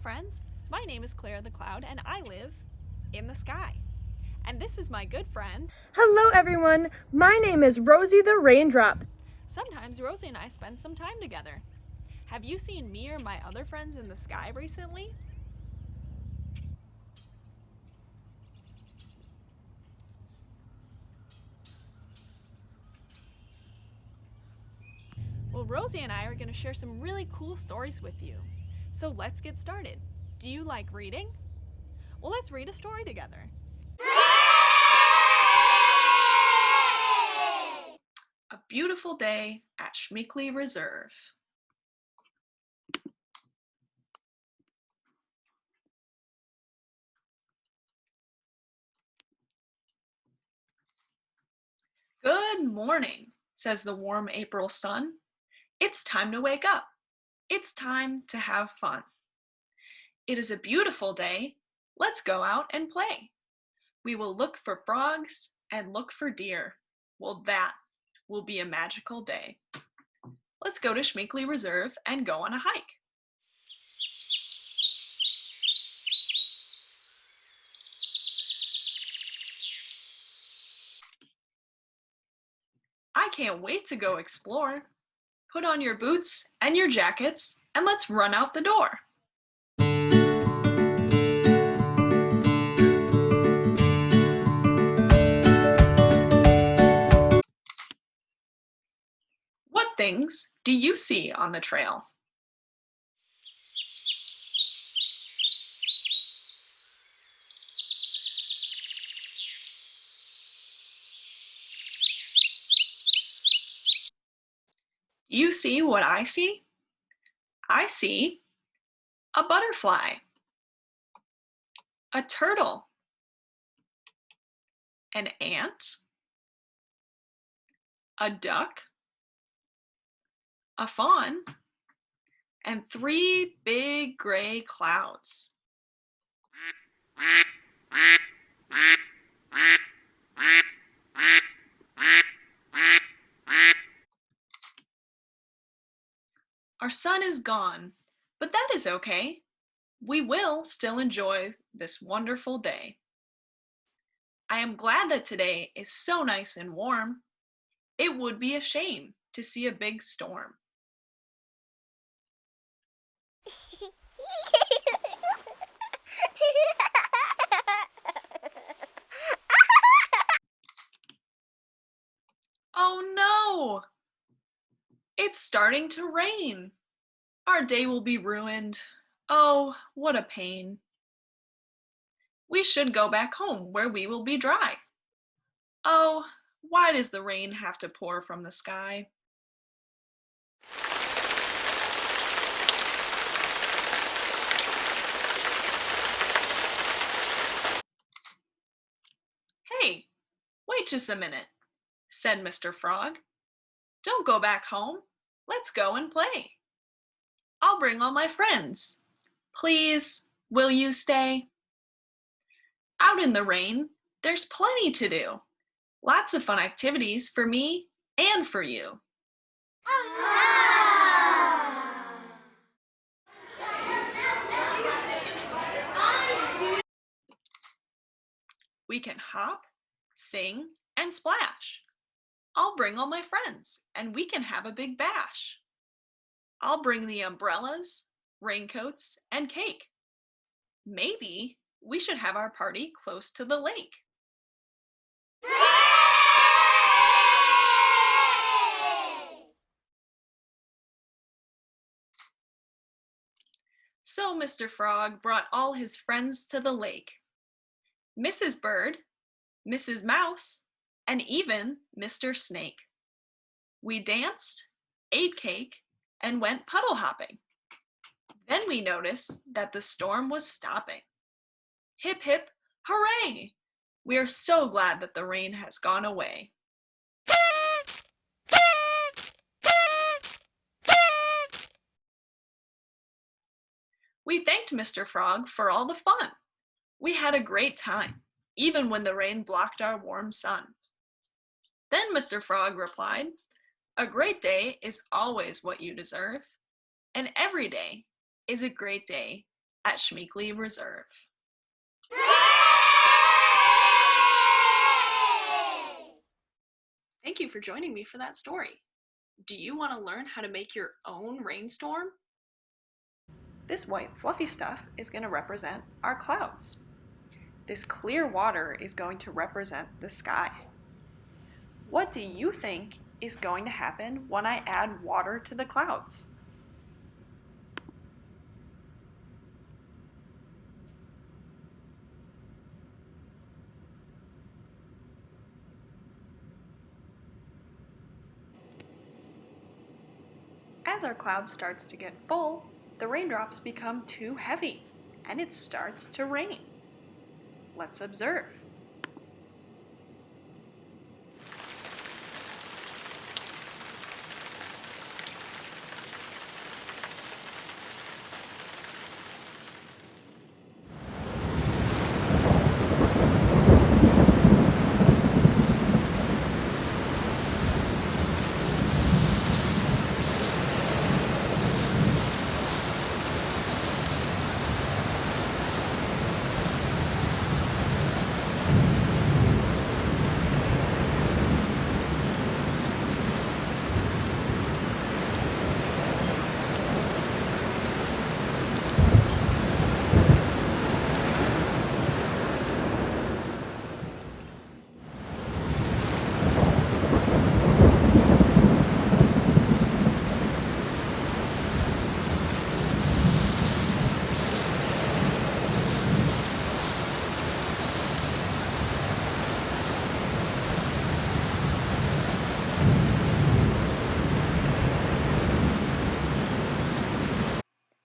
friends. My name is Clara the Cloud, and I live in the sky. And this is my good friend. Hello, everyone. My name is Rosie the Raindrop. Sometimes Rosie and I spend some time together. Have you seen me or my other friends in the sky recently? Well, Rosie and I are going to share some really cool stories with you. So let's get started. Do you like reading? Well, let's read a story together. A beautiful day at Schmeeckle Reserve. Good morning, says the warm April sun. It's time to wake up. It's time to have fun. It is a beautiful day. Let's go out and play. We will look for frogs and look for deer. Well, that will be a magical day. Let's go to Schmeeckle Reserve and go on a hike. I can't wait to go explore. Put on your boots and your jackets and let's run out the door. What things do you see on the trail? Do you see what I see? I see a butterfly, a turtle, an ant, a duck, a fawn, and 3 big gray clouds. Our sun is gone, but that is okay. We will still enjoy this wonderful day. I am glad that today is so nice and warm. It would be a shame to see a big storm. Oh no! It's starting to rain. Our day will be ruined. Oh, what a pain. We should go back home where we will be dry. Oh, why does the rain have to pour from the sky? Hey, wait just a minute, said Mr. Frog. Don't go back home. Let's go and play. I'll bring all my friends. Please, will you stay? Out in the rain, there's plenty to do. Lots of fun activities for me and for you. We can hop, sing, and splash. I'll bring all my friends and we can have a big bash. I'll bring the umbrellas, raincoats, and cake. Maybe we should have our party close to the lake. So Mr. Frog brought all his friends to the lake. Mrs. Bird, Mrs. Mouse, and even Mr. Snake. We danced, ate cake, and went puddle hopping. Then we noticed that the storm was stopping. Hip hip, hooray! We are so glad that the rain has gone away. We thanked Mr. Frog for all the fun. We had a great time, even when the rain blocked our warm sun. Then Mr. Frog replied, "A great day is always what you deserve, and every day is a great day at Schmeeckle Reserve. Thank you for joining me for that story. Do you want to learn how to make your own rainstorm? This white fluffy stuff is going to represent our clouds. This clear water is going to represent the sky. What do you think is going to happen when I add water to the clouds? As our cloud starts to get full, the raindrops become too heavy and it starts to rain. Let's observe.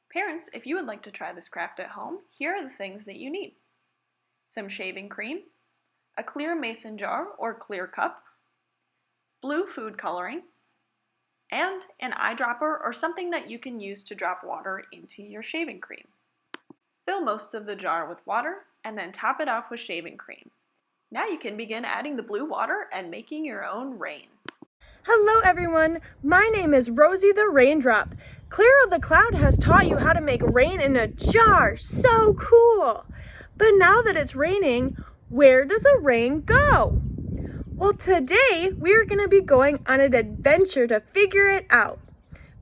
Parents, if you would like to try this craft at home, here are the things that you need. Some shaving cream, a clear mason jar or clear cup, blue food coloring, and an eyedropper or something that you can use to drop water into your shaving cream. Fill most of the jar with water and then top it off with shaving cream. Now you can begin adding the blue water and making your own rain. Hello everyone, my name is Rosie the Raindrop. Clear of the Cloud has taught you how to make rain in a jar. So cool! But now that it's raining, where does the rain go? Well, today we are going to be going on an adventure to figure it out.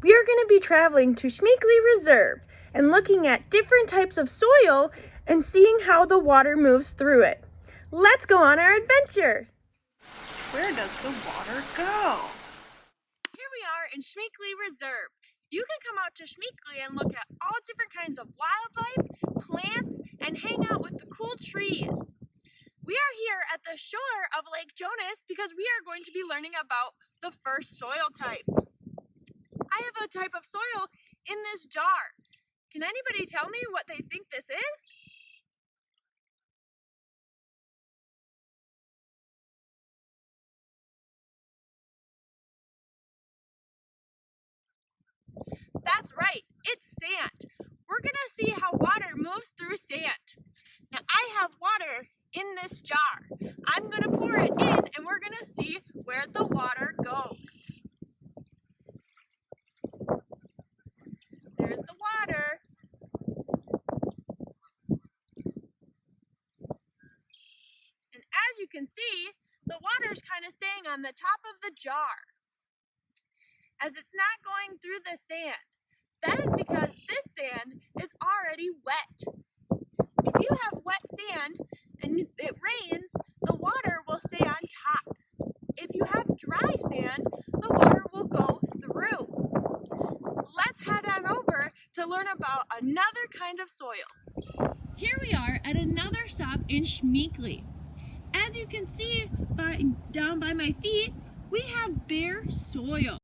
We are going to be traveling to Schmeeckle Reserve and looking at different types of soil and seeing how the water moves through it. Let's go on our adventure! Where does the water go? Here we are in Schmeeckle Reserve. You can come out to Schmeeckle and look at all different kinds of wildlife, plants, and hang out with the cool trees. We are here at the shore of Lake Jonas because we are going to be learning about the first soil type. I have a type of soil in this jar. Can anybody tell me what they think this is? That's right, it's sand. We're gonna see how water moves through sand. Now I have water in this jar. I'm gonna pour it in and we're gonna see where the water goes. There's the water. And as you can see, the water's kind of staying on the top of the jar, as it's not going through the sand. That is because this sand is already wet. If you have wet sand and it rains, the water will stay on top. If you have dry sand, the water will go through. Let's head on over to learn about another kind of soil. Here we are at another stop in Schmeeckle. As you can see down by my feet, we have bare soil.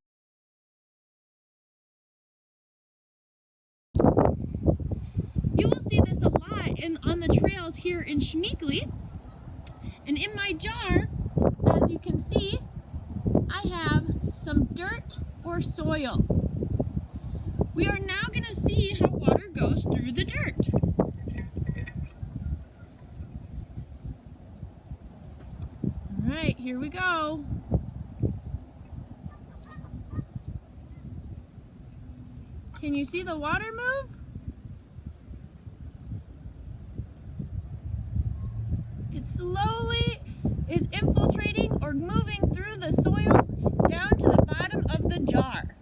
You will see this a lot on the trails here in Schmeeckle. And in my jar, as you can see, I have some dirt or soil. We are now going to see how water goes through the dirt. All right, here we go. Can you see the water move? slowly is infiltrating or moving through the soil down to the bottom of the jar.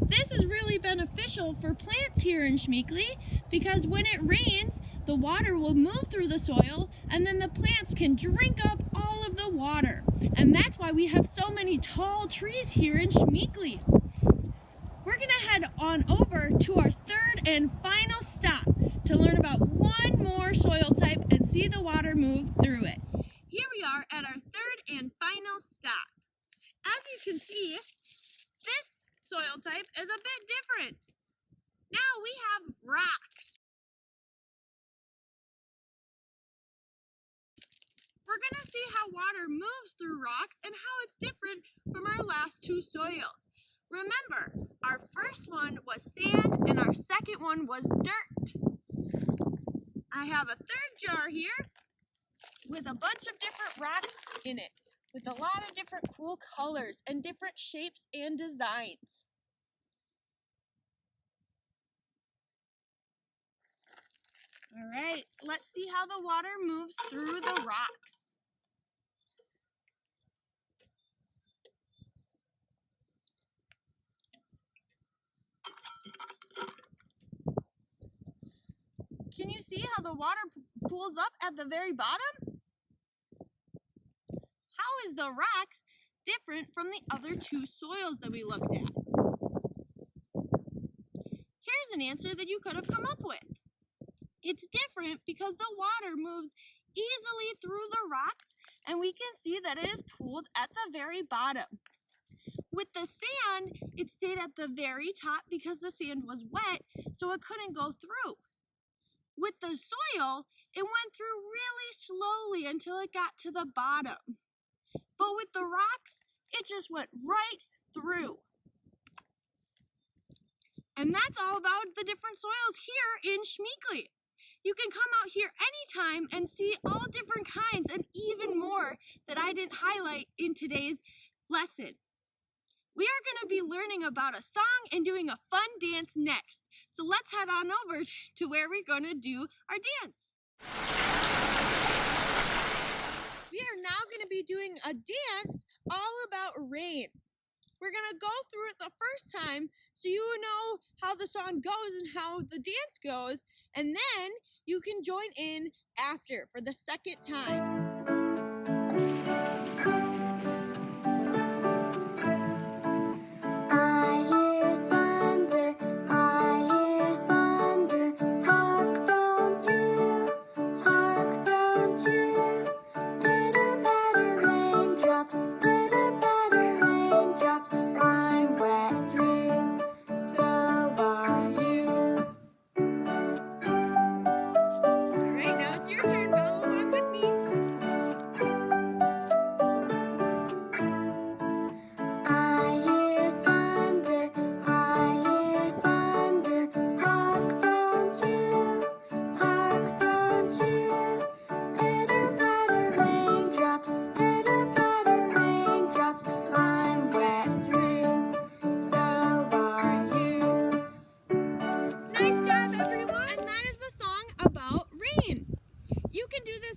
This is really beneficial for plants here in Schmeeckle because when it rains, the water will move through the soil and then the plants can drink up all of the water. And that's why we have so many tall trees here in Schmeeckle. We're going to head on over to our third and final stop to learn about one more soil type and see the water move through it. Here we are at our third and final stop. As you can see, this soil type is a bit different. Now we have rocks. We're going to see how water moves through rocks and how it's different from our last two soils. Remember, our first one was sand and our second one was dirt. I have a third jar here with a bunch of different rocks in it, with a lot of different cool colors and different shapes and designs. All right, let's see how the water moves through the rocks. Can you see how the water pools up at the very bottom? How is the rocks different from the other two soils that we looked at? Here's an answer that you could have come up with. It's different because the water moves easily through the rocks and we can see that it is pooled at the very bottom. With the sand, it stayed at the very top because the sand was wet, so it couldn't go through. With the soil, it went through really slowly until it got to the bottom. But with the rocks, it just went right through. And that's all about the different soils here in Schmeeckle. You can come out here anytime and see all different kinds and even more that I didn't highlight in today's lesson. We are going to be learning about a song and doing a fun dance next. So let's head on over to where we're going to do our dance. We are now going to be doing a dance all about rain. We're going to go through it the first time so you know how the song goes and how the dance goes, and then you can join in after for the second time.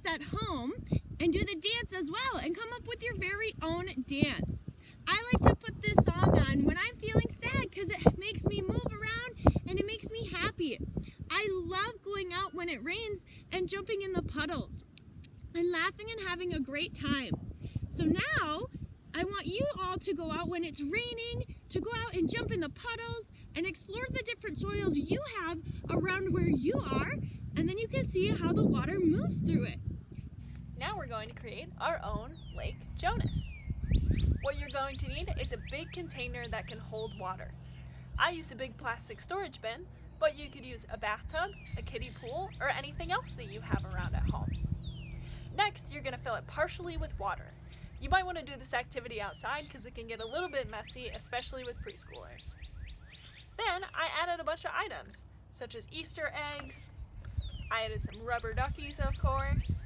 At home and do the dance as well and come up with your very own dance. I like to put this song on when I'm feeling sad because it makes me move around and it makes me happy. I love going out when it rains and jumping in the puddles and laughing and having a great time. So now I want you all to go out when it's raining, to go out and jump in the puddles and explore the different soils you have around where you are, and then you can see how the water moves through it. Now we're going to create our own Lake Jonas. What you're going to need is a big container that can hold water. I used a big plastic storage bin, but you could use a bathtub, a kiddie pool, or anything else that you have around at home. Next, you're going to fill it partially with water. You might want to do this activity outside because it can get a little bit messy, especially with preschoolers. Then I added a bunch of items, such as Easter eggs. I added some rubber duckies, of course,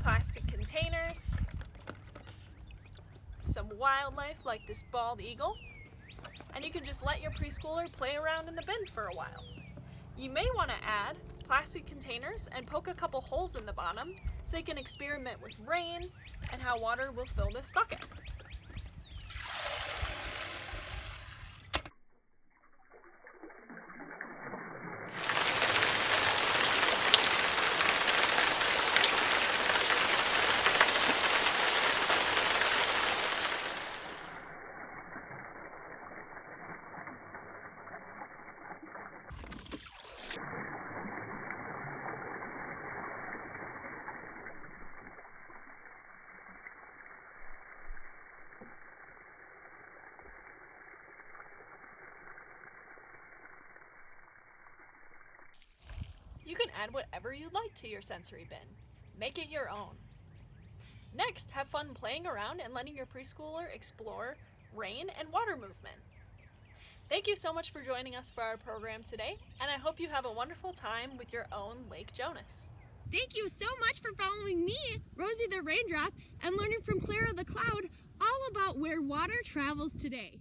plastic containers, some wildlife like this bald eagle, and you can just let your preschooler play around in the bin for a while. You may want to add plastic containers and poke a couple holes in the bottom so you can experiment with rain and how water will fill this bucket. You can add whatever you'd like to your sensory bin. Make it your own. Next, have fun playing around and letting your preschooler explore rain and water movement. Thank you so much for joining us for our program today, and I hope you have a wonderful time with your own Lake Jonas. Thank you so much for following me, Rosie the Raindrop, and learning from Clara the Cloud all about where water travels today.